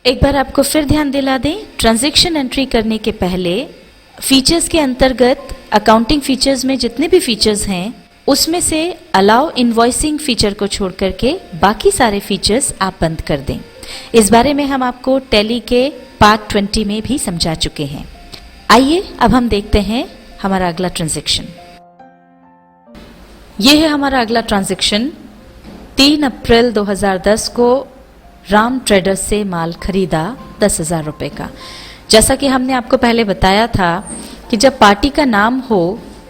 एक बार आपको फिर ध्यान दिला दें, ट्रांजैक्शन एंट्री करने के पहले फीचर्स के अंतर्गत अकाउंटिंग फीचर्स में जितने भी फीचर्स हैं उसमें से अलाउ इनवॉइसिंग फीचर को छोड़ करके बाकी सारे फीचर्स आप बंद कर दें। इस बारे में हम आपको टैली के पार्ट 20 में भी समझा चुके हैं। आइए अब हम देखते हैं हमारा अगला ट्रांजैक्शन। यह है हमारा अगला ट्रांजैक्शन। 3 अप्रैल 2010 को राम ट्रेडर्स से माल खरीदा 10,000 रुपए का। जैसा कि हमने आपको पहले बताया था कि जब पार्टी का नाम हो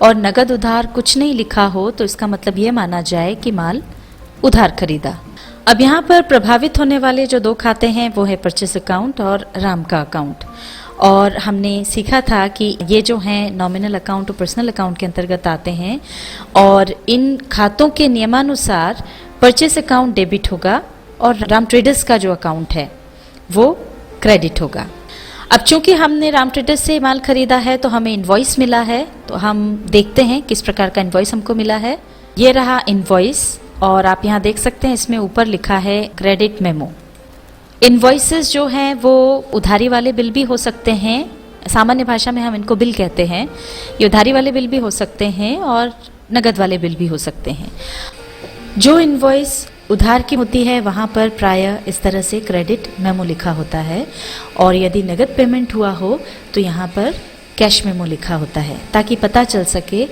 और नगद उधार कुछ नहीं लिखा हो तो इसका मतलब ये माना जाए कि माल उधार खरीदा। अब यहाँ पर प्रभावित होने वाले जो दो खाते हैं वो है परचेस अकाउंट और राम का अकाउंट। और हमने सीखा था कि ये जो हैं नॉमिनल अकाउंट और पर्सनल अकाउंट के अंतर्गत आते हैं और इन खातों के नियमानुसार परचेस अकाउंट डेबिट होगा और राम ट्रेडर्स का जो अकाउंट है वो क्रेडिट होगा। अब चूंकि हमने राम ट्रेडर्स से माल खरीदा है तो हमें इनवॉइस मिला है, तो हम देखते हैं किस प्रकार का इनवॉइस हमको मिला है। ये रहा इनवॉइस और आप यहाँ देख सकते हैं इसमें ऊपर लिखा है क्रेडिट मेमो। इनवॉइसेस जो हैं वो उधारी वाले बिल भी हो सकते हैं, सामान्य भाषा में हम इनको बिल कहते हैं। ये उधारी वाले बिल भी हो सकते हैं और नगद वाले बिल भी हो सकते हैं। जो इनवॉइस उधार की होती है वहाँ पर प्रायः इस तरह से क्रेडिट मेमो लिखा होता है और यदि नगद पेमेंट हुआ हो तो यहाँ पर कैश मेमो लिखा होता है, ताकि पता चल सके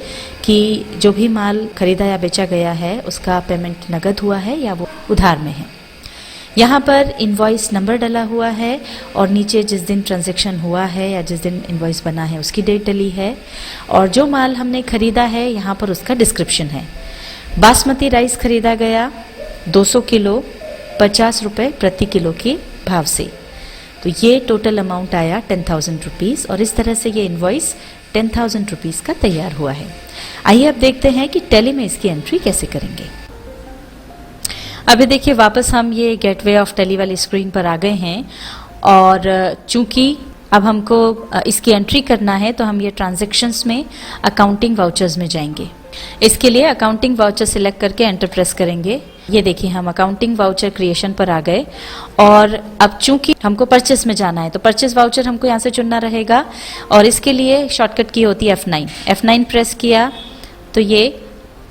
कि जो भी माल खरीदा या बेचा गया है उसका पेमेंट नगद हुआ है या वो उधार में है। यहाँ पर इनवॉइस नंबर डला हुआ है और नीचे जिस दिन ट्रांजैक्शन हुआ है या जिस दिन इनवॉइस बना है उसकी डेट डली है और जो माल हमने खरीदा है यहाँ पर उसका डिस्क्रिप्शन है। बासमती राइस खरीदा गया 200 किलो 50 रुपये प्रति किलो के भाव से, तो ये टोटल अमाउंट आया 10,000 रुपीज़ और इस तरह से ये इनवॉइस 10,000 रुपीज़ का तैयार हुआ है। आइए अब देखते हैं कि टैली में इसकी एंट्री कैसे करेंगे। अभी देखिए वापस हम ये गेटवे ऑफ टैली वाली स्क्रीन पर आ गए हैं और चूंकि अब हमको इसकी एंट्री करना है तो हम ये ट्रांजैक्शंस में अकाउंटिंग वाउचर्स में जाएंगे। इसके लिए अकाउंटिंग वाउचर सिलेक्ट करके एंटर प्रेस करेंगे। ये देखिए हम अकाउंटिंग वाउचर क्रिएशन पर आ गए और अब चूंकि हमको परचेस में जाना है तो परचेस वाउचर हमको यहाँ से चुनना रहेगा और इसके लिए शॉर्टकट की होती है F9। F9 प्रेस किया तो ये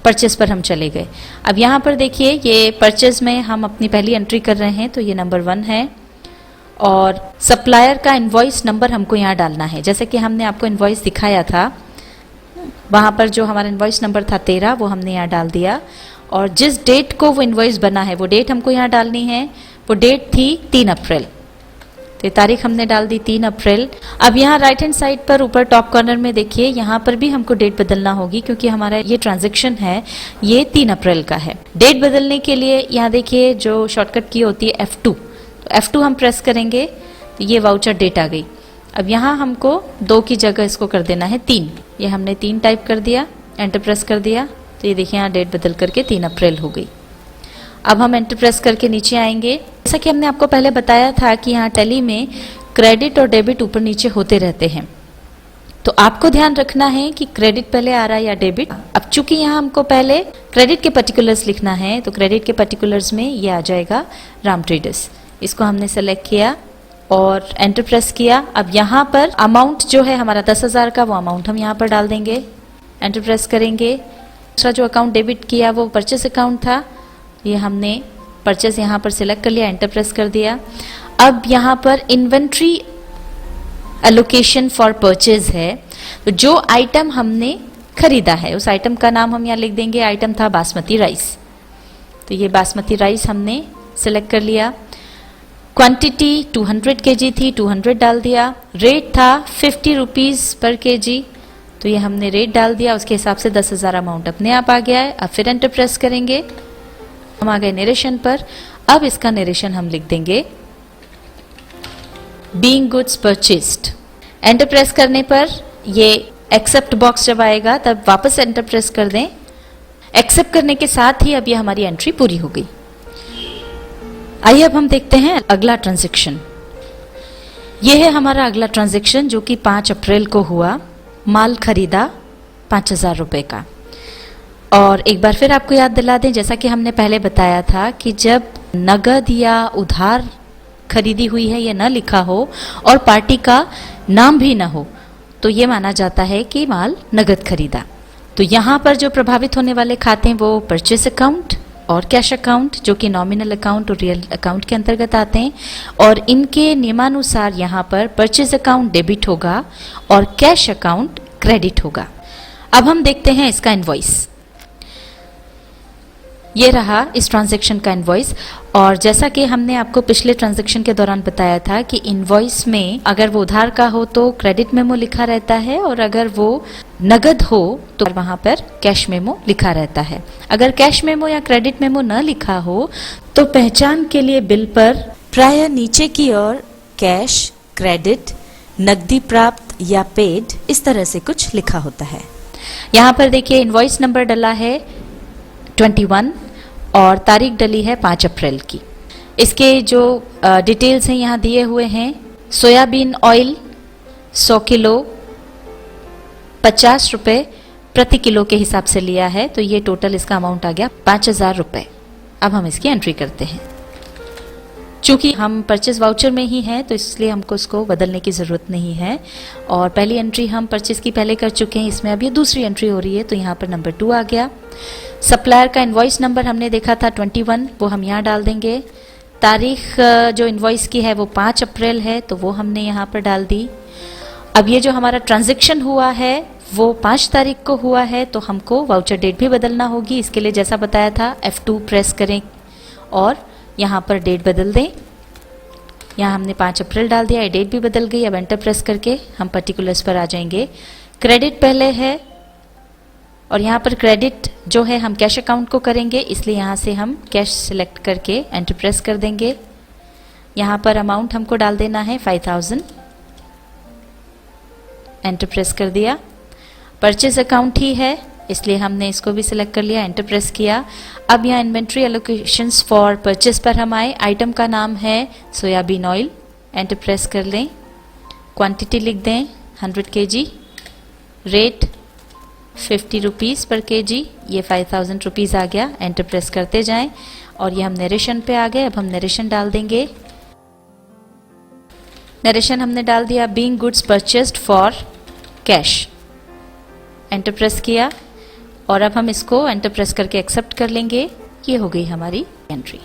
परचेस पर हम चले गए। अब यहाँ पर देखिए ये परचेस में हम अपनी पहली एंट्री कर रहे हैं तो ये नंबर 1 है और सप्लायर का इनवॉइस नंबर हमको यहाँ डालना है। जैसे कि हमने आपको इनवॉइस दिखाया था वहाँ पर जो हमारा इनवॉइस नंबर था 13 वो हमने यहाँ डाल दिया और जिस डेट को वो इनवॉइस बना है वो डेट हमको यहाँ डालनी है। वो डेट थी 3 अप्रैल, तो तारीख हमने डाल दी 3 अप्रैल। अब यहाँ राइट हैंड साइड पर ऊपर टॉप कॉर्नर में देखिए यहाँ पर भी हमको डेट बदलना होगी क्योंकि हमारा ये ट्रांजैक्शन है ये 3 अप्रैल का है। डेट बदलने के लिए यहाँ देखिए जो शॉर्टकट की होती है F2, तो F2 हम प्रेस करेंगे तो ये वाउचर डेट आ गई। अब यहाँ हमको 2 की जगह इसको कर देना है 3। ये हमने 3 टाइप कर दिया, एंटर प्रेस कर दिया तो ये देखिए यहाँ डेट बदल करके 3 अप्रैल हो गई। अब हम एंटर प्रेस करके नीचे आएंगे। जैसा कि हमने आपको पहले बताया था कि यहाँ टैली में क्रेडिट और डेबिट ऊपर नीचे होते रहते हैं, तो आपको ध्यान रखना है कि क्रेडिट पहले आ रहा है या डेबिट। अब चूंकि यहाँ हमको पहले क्रेडिट के पर्टिकुलर्स लिखना है तो क्रेडिट के पर्टिकुलर्स में ये आ जाएगा राम ट्रेडर्स। इसको हमने सेलेक्ट किया और एंटर प्रेस किया। अब यहाँ पर अमाउंट जो है हमारा 10,000 का वो अमाउंट हम यहाँ पर डाल देंगे, एंटर प्रेस करेंगे। दूसरा जो अकाउंट डेबिट किया वो परचेस अकाउंट था, ये हमने परचेस यहाँ पर सिलेक्ट कर लिया, एंटर प्रेस कर दिया। अब यहाँ पर इन्वेंट्री एलोकेशन फॉर परचेज है, तो जो आइटम हमने खरीदा है उस आइटम का नाम हम यहाँ लिख देंगे। आइटम था बासमती राइस, तो ये बासमती राइस हमने सिलेक्ट कर लिया। क्वांटिटी 200 kg थी, 200 डाल दिया। रेट था 50 रुपीज़ पर kg, तो ये हमने रेट डाल दिया। उसके हिसाब से 10,000 अमाउंट अपने आप आ गया है। अब फिर एंटर प्रेस करेंगे, हम आ गए नरेशन पर। अब इसका नरेशन हम लिख देंगे being goods purchased. Enter press करने पर ये एक्सेप्ट बॉक्स जब आएगा तब वापस एंटर प्रेस कर दें। एक्सेप्ट करने के साथ ही अब ये हमारी एंट्री पूरी हो गई। आइए अब हम देखते हैं अगला ट्रांजैक्शन। ये है हमारा अगला ट्रांजैक्शन जो कि 5 अप्रैल को हुआ। माल खरीदा 5,000 रुपए का। और एक बार फिर आपको याद दिला दें, जैसा कि हमने पहले बताया था कि जब नगद या उधार खरीदी हुई है ये न लिखा हो और पार्टी का नाम भी न हो तो ये माना जाता है कि माल नगद खरीदा। तो यहाँ पर जो प्रभावित होने वाले खाते हैं वो परचेस अकाउंट और कैश अकाउंट, जो कि नॉमिनल अकाउंट और रियल अकाउंट के अंतर्गत आते हैं, और इनके नियमानुसार यहाँ पर परचेस अकाउंट डेबिट होगा और कैश अकाउंट क्रेडिट होगा। अब हम देखते हैं इसका इनवॉइस। ये रहा इस ट्रांजैक्शन का इनवॉइस, और जैसा कि हमने आपको पिछले ट्रांजैक्शन के दौरान बताया था कि इनवॉइस में अगर वो उधार का हो तो क्रेडिट मेमो लिखा रहता है, और अगर वो नगद हो तो वहां पर कैश मेमो लिखा रहता है। अगर कैश मेमो या क्रेडिट मेमो न लिखा हो तो पहचान के लिए बिल पर प्रायः नीचे की ओर कैश, क्रेडिट, नकदी प्राप्त या पेड इस तरह से कुछ लिखा होता है। यहाँ पर देखिए इनवॉइस नंबर डला है 21 और तारीख डली है 5 अप्रैल की। इसके जो डिटेल्स हैं यहाँ दिए हुए हैं। सोयाबीन ऑयल 100 किलो 50 रुपए प्रति किलो के हिसाब से लिया है, तो ये टोटल इसका अमाउंट आ गया 5000 रुपए। अब हम इसकी एंट्री करते हैं। चूंकि हम परचेज वाउचर में ही हैं तो इसलिए हमको इसको बदलने की ज़रूरत नहीं है, और पहली एंट्री हम परचेज की पहले कर चुके हैं, इसमें अब ये दूसरी एंट्री हो रही है, तो यहाँ पर नंबर 2 आ गया। सप्लायर का इनवॉइस नंबर हमने देखा था 21, वो हम यहाँ डाल देंगे। तारीख जो इनवॉइस की है वो 5 अप्रैल है, तो वो हमने यहाँ पर डाल दी। अब ये जो हमारा ट्रांजैक्शन हुआ है वो 5 तारीख को हुआ है, तो हमको वाउचर डेट भी बदलना होगी। इसके लिए जैसा बताया था F2 प्रेस करें और यहाँ पर डेट बदल दें। यहाँ हमने 5 अप्रैल डाल दिया, डेट भी बदल गई। अब एंटर प्रेस करके हम पर्टिकुलर्स पर आ जाएंगे। क्रेडिट पहले है और यहाँ पर क्रेडिट जो है हम कैश अकाउंट को करेंगे, इसलिए यहाँ से हम कैश सिलेक्ट करके एंटर प्रेस कर देंगे। यहाँ पर अमाउंट हमको डाल देना है 5000, एंटर प्रेस कर दिया। परचेज अकाउंट ही है इसलिए हमने इसको भी सिलेक्ट कर लिया, एंटर प्रेस किया। अब यहाँ इन्वेंट्री एलोकेशंस फॉर परचेज पर हम आए। आइटम का नाम है सोयाबीन ऑयल, एंटर प्रेस कर लें। क्वांटिटी लिख दें 100 kg, रेट 50 रुपीज़ पर kg, ये 5000 रुपीज़ आ गया। एंटर प्रेस करते जाएं और ये हम नरेशन पे आ गए। अब हम नरेशन डाल देंगे। नरेशन हमने डाल दिया being goods purchased for cash, enter press किया और अब हम इसको एंटर प्रेस करके एक्सेप्ट कर लेंगे। ये हो गई हमारी एंट्री।